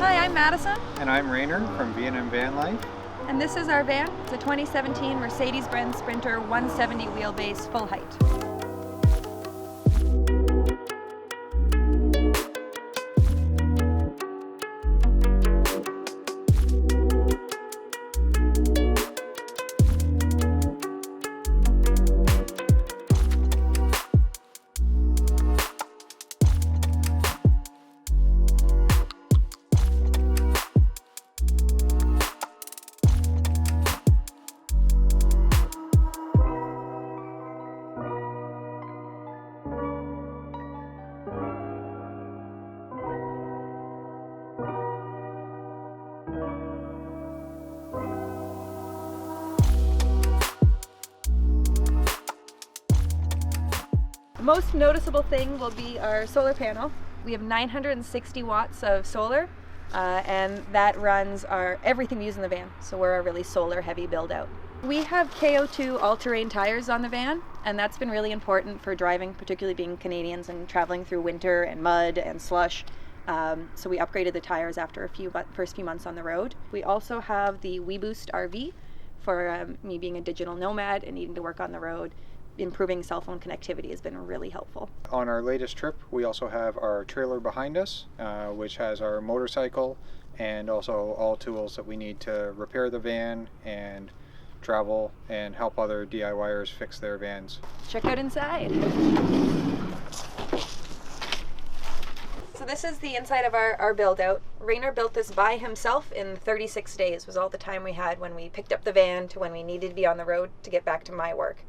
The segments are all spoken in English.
Hi, I'm Madison. And I'm Raynor from B&M Van Life. And this is our van. It's a 2017 Mercedes-Benz Sprinter 170 wheelbase full height. The most noticeable thing will be our solar panel. We have 960 watts of solar, and that runs everything we use in the van. So we're a really solar heavy build out. We have KO2 all-terrain tires on the van, and that's been really important for driving, particularly being Canadians and traveling through winter and mud and slush. So we upgraded the tires after first few months on the road. We also have the WeBoost RV for me being a digital nomad and needing to work on the road. Improving cell phone connectivity has been really helpful. On our latest trip, we also have our trailer behind us, which has our motorcycle and also all tools that we need to repair the van and travel and help other DIYers fix their vans. Check out inside. So this is the inside of our build out. Raynor built this by himself in 36 days, was all the time we had when we picked up the van to when we needed to be on the road to get back to my work.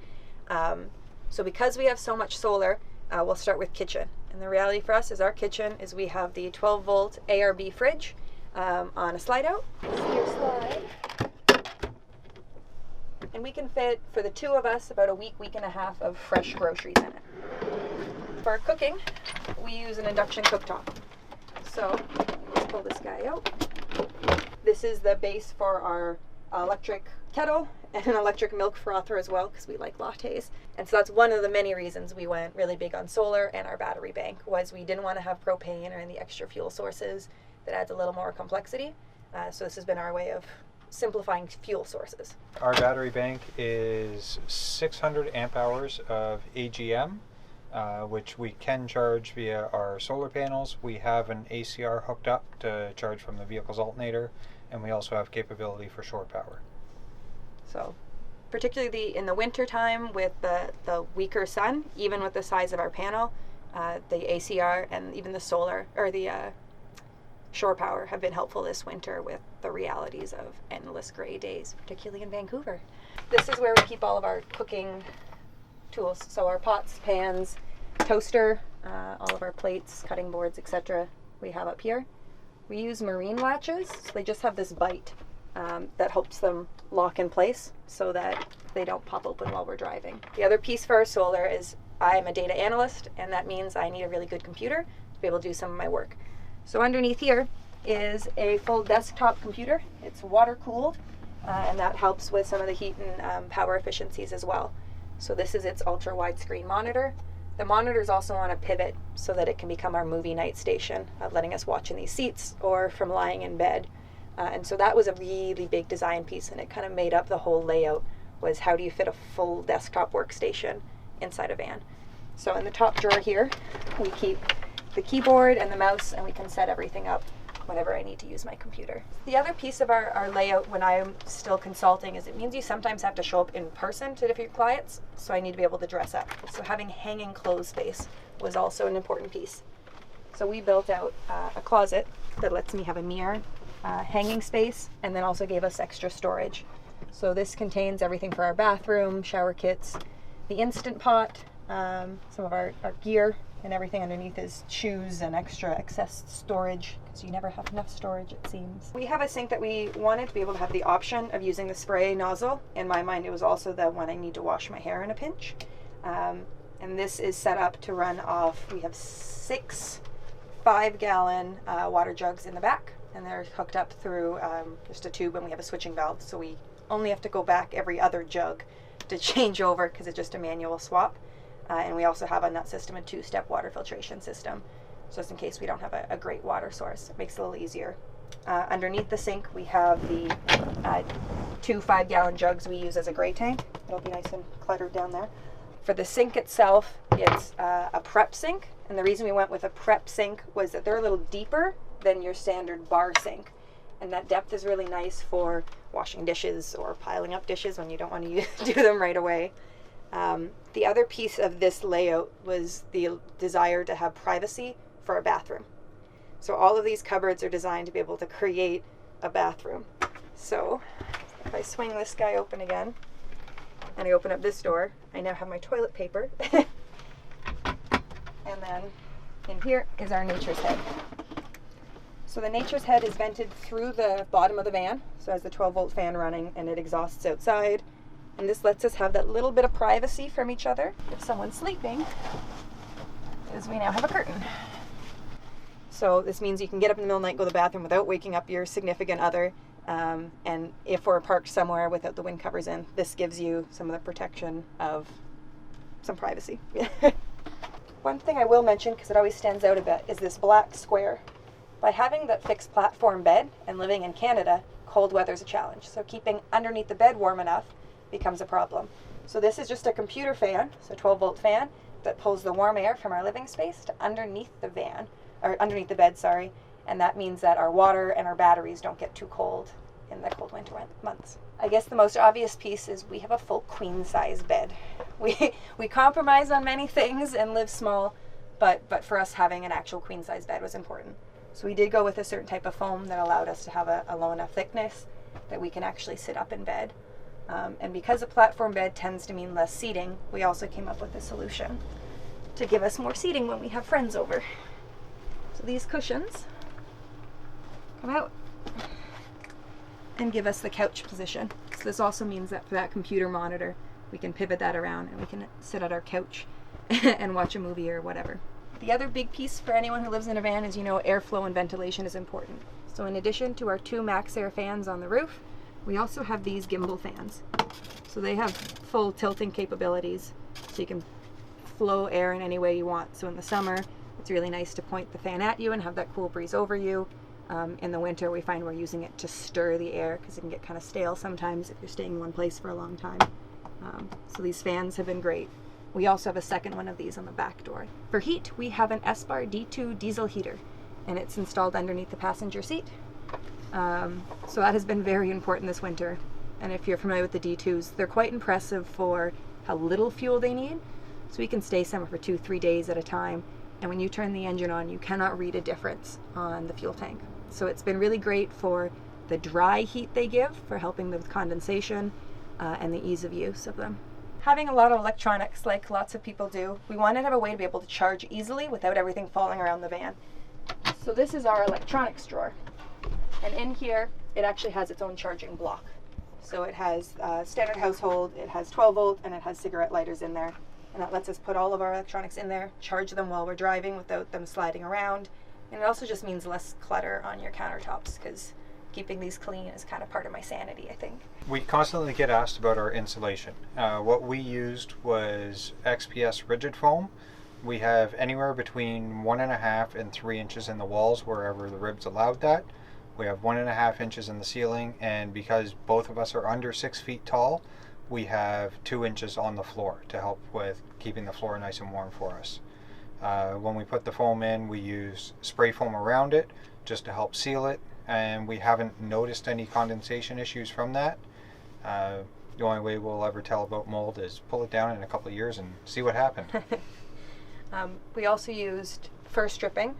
So because we have so much solar, we'll start with kitchen. And the reality for us is our kitchen is we have the 12 volt ARB fridge on a slide out. Your slide. And we can fit, for the two of us, about a week and a half of fresh groceries in it. For cooking, we use an induction cooktop. So let's pull this guy out. This is the base for our electric kettle and an electric milk frother as well, because we like lattes. And so that's one of the many reasons we went really big on solar, and our battery bank was we didn't want to have propane or any extra fuel sources. That adds a little more complexity. So this has been our way of simplifying fuel sources. Our battery bank is 600 amp hours of AGM, which we can charge via our solar panels. We have an ACR hooked up to charge from the vehicle's alternator, and we also have capability for shore power. So particularly in the winter time with the weaker sun, even with the size of our panel, the ACR and even the solar or the shore power have been helpful this winter with the realities of endless gray days, particularly in Vancouver. This is where we keep all of our cooking tools. So our pots, pans, toaster, all of our plates, cutting boards, etc. we have up here. We use marine latches, so they just have this bite that helps them lock in place so that they don't pop open while we're driving. The other piece for our solar is I'm a data analyst, and that means I need a really good computer to be able to do some of my work. So underneath here is a full desktop computer. It's water cooled, and that helps with some of the heat and power efficiencies as well. So this is its ultra widescreen monitor. The monitor is also on a pivot so that it can become our movie night station, letting us watch in these seats or from lying in bed. And so that was a really big design piece, and it kind of made up the whole layout, was how do you fit a full desktop workstation inside a van. So in the top drawer here, we keep the keyboard and the mouse, and we can set everything up whenever I need to use my computer. The other piece of our layout when I'm still consulting is it means you sometimes have to show up in person to different clients, so I need to be able to dress up. So having hanging clothes space was also an important piece. So we built out a closet that lets me have a mirror, hanging space, and then also gave us extra storage. So this contains everything for our bathroom, shower kits, the Instant Pot, some of our gear, and everything underneath is shoes and extra excess storage, because you never have enough storage, it seems. We have a sink that we wanted to be able to have the option of using the spray nozzle. In my mind, it was also the one I need to wash my hair in a pinch. And this is set up to run off, we have 6 5-gallon water jugs in the back, and they're hooked up through just a tube, and we have a switching valve, so we only have to go back every other jug to change over, because it's just a manual swap. And we also have on that system a 2-step water filtration system, so just in case we don't have a great water source. It makes it a little easier Underneath the sink, we have the 2 5-gallon jugs we use as a gray tank. It'll be nice and cluttered down there. For the sink itself, it's a prep sink, and the reason we went with a prep sink was that they're a little deeper than your standard bar sink, and that depth is really nice for washing dishes or piling up dishes when you don't want to do them right away. The other piece of this layout was the desire to have privacy for a bathroom. So all of these cupboards are designed to be able to create a bathroom. So if I swing this guy open again, and I open up this door, I now have my toilet paper. And then in here is our nature's head. So the nature's head is vented through the bottom of the van, so it has the 12-volt fan running and it exhausts outside. And this lets us have that little bit of privacy from each other if someone's sleeping, because we now have a curtain. So this means you can get up in the middle of the night, go to the bathroom without waking up your significant other. And if we're parked somewhere without the wind covers in, this gives you some of the protection of some privacy. One thing I will mention, because it always stands out a bit, is this black square. By having that fixed platform bed and living in Canada, cold weather is a challenge. So keeping underneath the bed warm enough becomes a problem. So this is just a computer fan, so 12-volt fan, that pulls the warm air from our living space to underneath the van, or underneath the bed, sorry. And that means that our water and our batteries don't get too cold in the cold winter months. I guess the most obvious piece is we have a full queen size bed. We compromise on many things and live small, but for us having an actual queen size bed was important. So we did go with a certain type of foam that allowed us to have a low enough thickness that we can actually sit up in bed. And because a platform bed tends to mean less seating, we also came up with a solution to give us more seating when we have friends over. So these cushions come out and give us the couch position. So this also means that for that computer monitor, we can pivot that around and we can sit at our couch and watch a movie or whatever. The other big piece for anyone who lives in a van is, airflow and ventilation is important. So in addition to our 2 max air fans on the roof, we also have these gimbal fans. So they have full tilting capabilities, so you can flow air in any way you want. So in the summer, it's really nice to point the fan at you and have that cool breeze over you. In the winter, we find we're using it to stir the air because it can get kind of stale sometimes if you're staying in one place for a long time. So these fans have been great. We also have a second one of these on the back door. For heat, we have an Sbar D2 diesel heater, and it's installed underneath the passenger seat. So that has been very important this winter. And if you're familiar with the D2s, they're quite impressive for how little fuel they need. So we can stay somewhere for 2-3 days at a time. And when you turn the engine on, you cannot read a difference on the fuel tank. So it's been really great for the dry heat they give, for helping with condensation and the ease of use of them. Having a lot of electronics, like lots of people do, we wanted to have a way to be able to charge easily without everything falling around the van. So this is our electronics drawer. And in here, it actually has its own charging block. So it has standard household, it has 12 volt, and it has cigarette lighters in there. And that lets us put all of our electronics in there, charge them while we're driving without them sliding around. And it also just means less clutter on your countertops, because keeping these clean is kind of part of my sanity, I think. We constantly get asked about our insulation. What we used was XPS rigid foam. We have anywhere between 1.5 and 3 inches in the walls wherever the ribs allowed that. We have 1.5 inches in the ceiling, and because both of us are under 6 feet tall, we have 2 inches on the floor to help with keeping the floor nice and warm for us. When we put the foam in, we use spray foam around it just to help seal it, and we haven't noticed any condensation issues from that. The only way we'll ever tell about mold is pull it down in a couple of years and see what happened. We also used fur stripping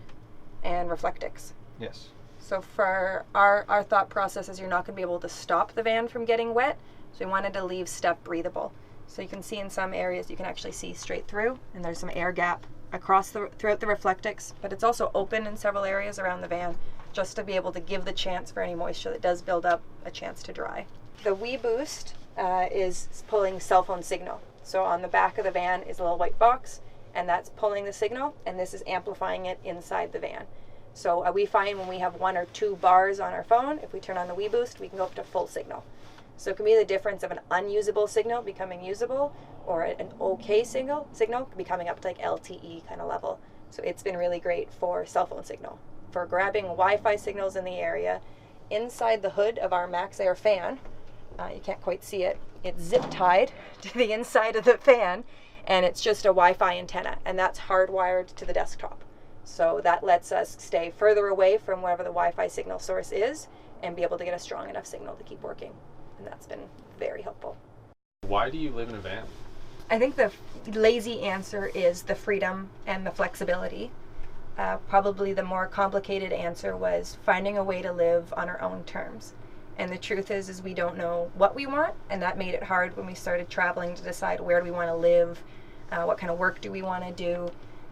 and Reflectix. Yes. So for our thought process is you're not going to be able to stop the van from getting wet, so we wanted to leave stuff breathable. So you can see in some areas you can actually see straight through, and there's some air gap throughout the Reflectix, but it's also open in several areas around the van just to be able to give the chance for any moisture that does build up a chance to dry. The WeBoost is pulling cell phone signal. So on the back of the van is a little white box, and that's pulling the signal, and this is amplifying it inside the van. So we find when we have 1 or 2 bars on our phone, if we turn on the WeBoost, we can go up to full signal. So it can be the difference of an unusable signal becoming usable, or an okay signal becoming up to like LTE kind of level. So it's been really great for cell phone signal. for grabbing Wi-Fi signals in the area. Inside the hood of our MaxxAir fan, you can't quite see it, it's zip tied to the inside of the fan, and it's just a Wi-Fi antenna, and that's hardwired to the desktop. So that lets us stay further away from wherever the Wi-Fi signal source is and be able to get a strong enough signal to keep working. And that's been very helpful. Why do you live in a van? I think the lazy answer is the freedom and the flexibility. Probably the more complicated answer was finding a way to live on our own terms. And the truth is we don't know what we want, and that made it hard when we started traveling to decide where do we want to live, what kind of work do we want to do.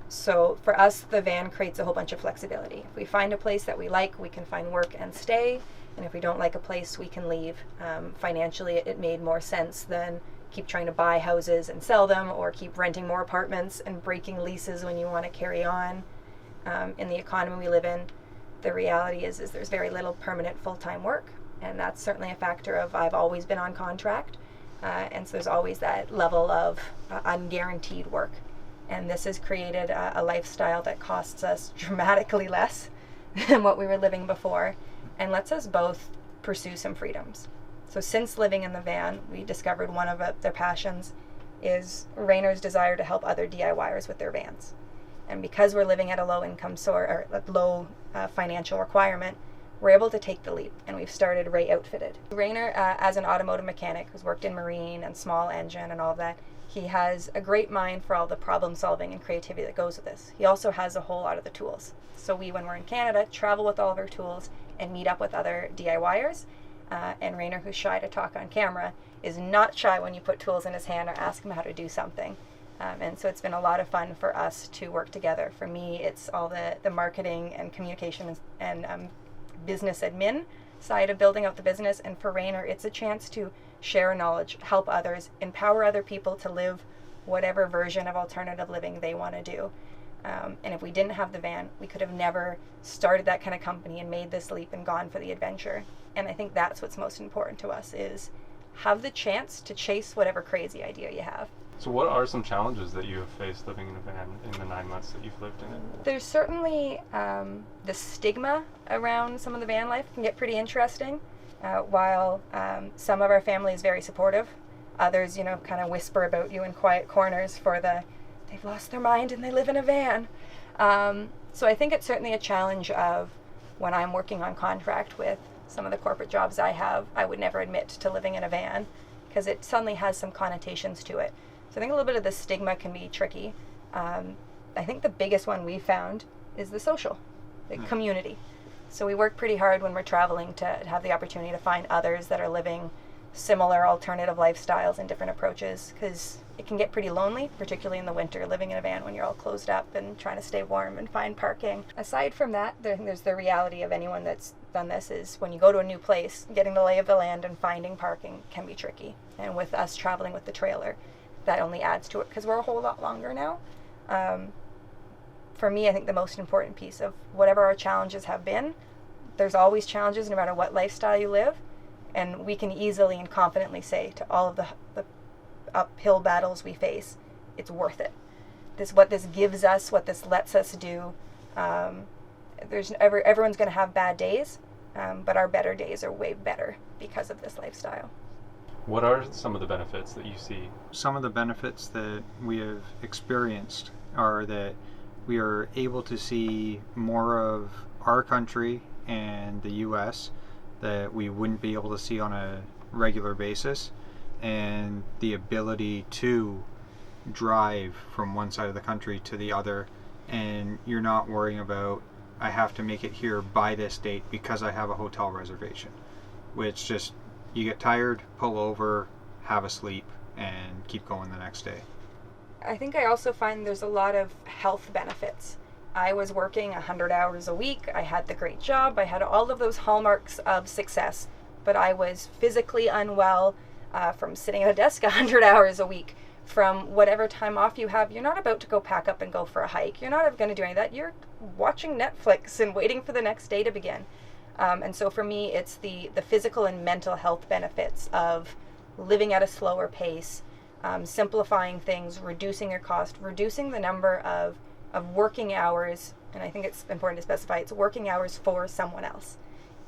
So for us, the van creates a whole bunch of flexibility. If we find a place that we like, we can find work and stay. And if we don't like a place, we can leave. Financially, it made more sense than keep trying to buy houses and sell them, or keep renting more apartments and breaking leases when you want to carry on. In the economy we live in, the reality is there's very little permanent full-time work. And that's certainly a factor of I've always been on contract. And so there's always that level of unguaranteed work. And this has created a lifestyle that costs us dramatically less than what we were living before, and lets us both pursue some freedoms. So since living in the van, we discovered one of their passions is Raynor's desire to help other DIYers with their vans. And because we're living at a low income source, or a low financial requirement, we're able to take the leap, and we've started Ray Outfitted. Raynor, as an automotive mechanic who's worked in marine and small engine and all of that, he has a great mind for all the problem solving and creativity that goes with this. He also has a whole lot of the tools. So we, when we're in Canada, travel with all of our tools and meet up with other DIYers. And Raynor, who's shy to talk on camera, is not shy when you put tools in his hand or ask him how to do something. And so it's been a lot of fun for us to work together. For me, it's all the marketing and communication and business admin side of building out the business. And for Raynor, it's a chance to share knowledge, help others, empower other people to live whatever version of alternative living they want to do. And if we didn't have the van, we could have never started that kind of company and made this leap and gone for the adventure. And I think that's what's most important to us, is have the chance to chase whatever crazy idea you have. So what are some challenges that you have faced living in a van in the 9 months that you've lived in it? There's certainly the stigma around some of the van life can get pretty interesting. While some of our family is very supportive, others, kind of whisper about you in quiet corners for they've lost their mind and they live in a van. So I think it's certainly a challenge of when I'm working on contract with some of the corporate jobs I have, I would never admit to living in a van because it suddenly has some connotations to it. So I think a little bit of the stigma can be tricky. I think the biggest one we found is the social, the community. So we work pretty hard when we're traveling to have the opportunity to find others that are living similar alternative lifestyles and different approaches, because it can get pretty lonely, particularly in the winter, living in a van when you're all closed up and trying to stay warm and find parking. Aside from that, there's the reality of anyone that's done this is when you go to a new place, getting the lay of the land and finding parking can be tricky. And with us traveling with the trailer, that only adds to it because we're a whole lot longer now. For me, I think the most important piece of whatever our challenges have been, there's always challenges no matter what lifestyle you live, and we can easily and confidently say to all of the uphill battles we face, it's worth it. What this gives us, what this lets us do. Everyone's going to have bad days, but our better days are way better because of this lifestyle. What are some of the benefits that you see? Some of the benefits that we have experienced are that we are able to see more of our country and the US that we wouldn't be able to see on a regular basis, and the ability to drive from one side of the country to the other, and you're not worrying about I have to make it here by this date because I have a hotel reservation, which just you get tired, pull over, have a sleep, and keep going the next day. I think I also find there's a lot of health benefits. I was working 100 hours a week. I had the great job. I had all of those hallmarks of success, but I was physically unwell from sitting at a desk 100 hours a week. From whatever time off you have, you're not about to go pack up and go for a hike. You're not going to do any of that. You're watching Netflix and waiting for the next day to begin. And so for me, it's the physical and mental health benefits of living at a slower pace, simplifying things, reducing your cost, reducing the number of working hours and I think it's important to specify, it's working hours for someone else.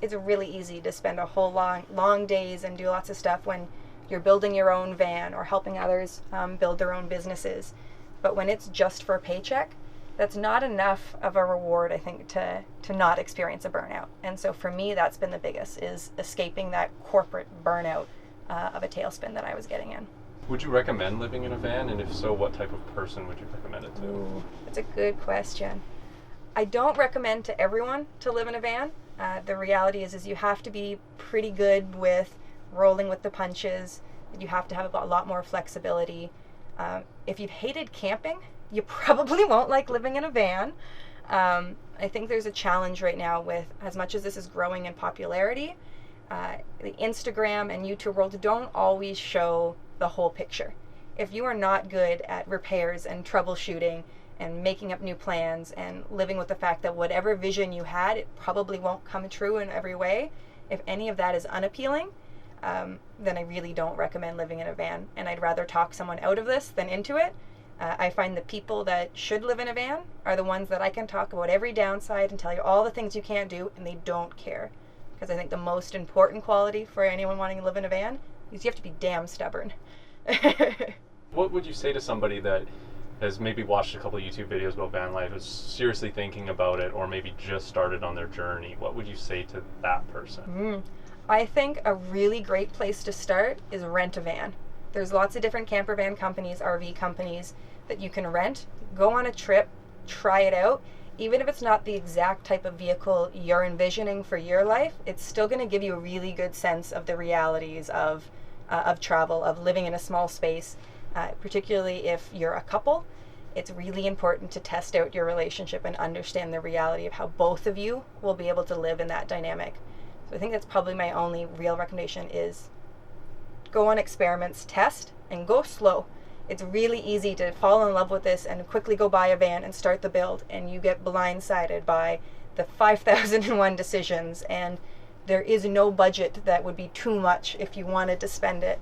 It's really easy to spend a whole long days and do lots of stuff when you're building your own van or helping others build their own businesses. But when it's just for a paycheck, that's not enough of a reward, I think, to not experience a burnout. And so for me, that's been the biggest, is escaping that corporate burnout of a tailspin that I was getting in. Would you recommend living in a van? And if so, what type of person would you recommend it to? Ooh, that's a good question. I don't recommend to everyone to live in a van. The reality is you have to be pretty good with rolling with the punches. You have to have a lot more flexibility. If you've hated camping, you probably won't like living in a van. I think there's a challenge right now with, as much as this is growing in popularity, the Instagram and YouTube world don't always show the whole picture. If you are not good at repairs and troubleshooting and making up new plans and living with the fact that whatever vision you had, it probably won't come true in every way, if any of that is unappealing, then I really don't recommend living in a van. And I'd rather talk someone out of this than into it. I find the people that should live in a van are the ones that I can talk about every downside and tell you all the things you can't do, and they don't care. Because I think the most important quality for anyone wanting to live in a van is you have to be damn stubborn. What would you say to somebody that has maybe watched a couple of YouTube videos about van life, is seriously thinking about it, or maybe just started on their journey? What would you say to that person? I think a really great place to start is rent a van. There's lots of different camper van companies, RV companies that you can rent. Go on a trip, try it out. Even if it's not the exact type of vehicle you're envisioning for your life, it's still going to give you a really good sense of the realities of travel, of living in a small space. Particularly if you're a couple, it's really important to test out your relationship and understand the reality of how both of you will be able to live in that dynamic. So I think that's probably my only real recommendation, is go on experiments, test, and go slow. It's really easy to fall in love with this and quickly go buy a van and start the build, and you get blindsided by the 5,001 decisions, and there is no budget that would be too much if you wanted to spend it.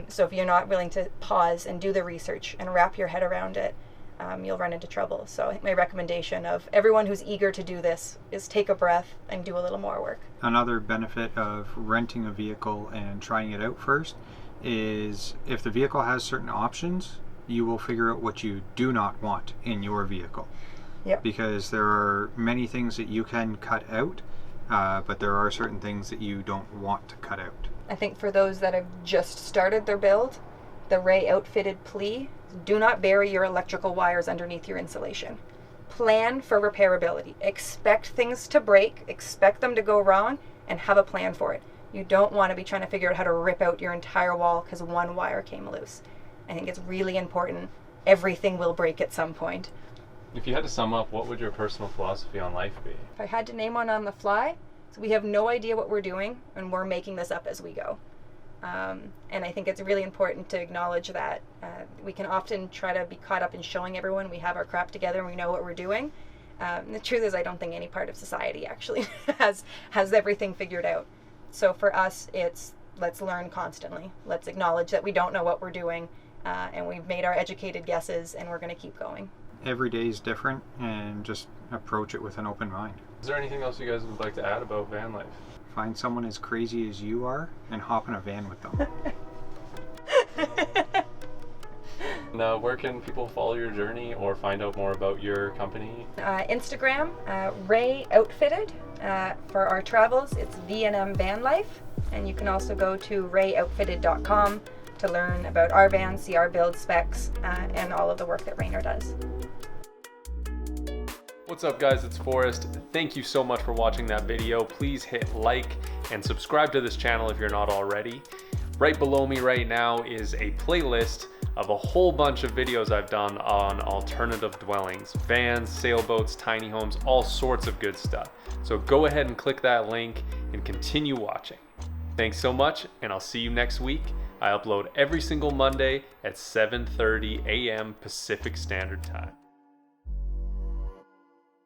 So if you're not willing to pause and do the research and wrap your head around it, you'll run into trouble. So I think my recommendation of everyone who's eager to do this is take a breath and do a little more work. Another benefit of renting a vehicle and trying it out first is, if the vehicle has certain options, you will figure out what you do not want in your vehicle. Yep. Because there are many things that you can cut out, but there are certain things that you don't want to cut out. I think for those that have just started their build, the Ray outfitted plea: do not bury your electrical wires underneath your insulation. Plan for repairability. Expect things to break, expect them to go wrong, and have a plan for it. You don't want to be trying to figure out how to rip out your entire wall because one wire came loose. I think it's really important. Everything will break at some point. If you had to sum up, what would your personal philosophy on life be? If I had to name one on the fly, so we have no idea what we're doing, and we're making this up as we go. And I think it's really important to acknowledge that we can often try to be caught up in showing everyone we have our crap together and we know what we're doing. And the truth is, I don't think any part of society actually has everything figured out. So for us, it's let's learn constantly. Let's acknowledge that we don't know what we're doing, and we've made our educated guesses, and we're going to keep going. Every day is different, and just approach it with an open mind. Is there anything else you guys would like to add about van life? Find someone as crazy as you are and hop in a van with them. Now, where can people follow your journey or find out more about your company? Instagram, Ray Outfitted. For our travels, it's V&M Van Life. And you can also go to rayoutfitted.com to learn about our van, see our build specs, and all of the work that Raynor does. What's up, guys? It's Forrest. Thank you so much for watching that video. Please hit like and subscribe to this channel if you're not already. Right below me right now is a playlist of a whole bunch of videos I've done on alternative dwellings, vans, sailboats, tiny homes, all sorts of good stuff. So go ahead and click that link and continue watching. Thanks so much, and I'll see you next week. I upload every single Monday at 7:30 a.m. Pacific Standard Time.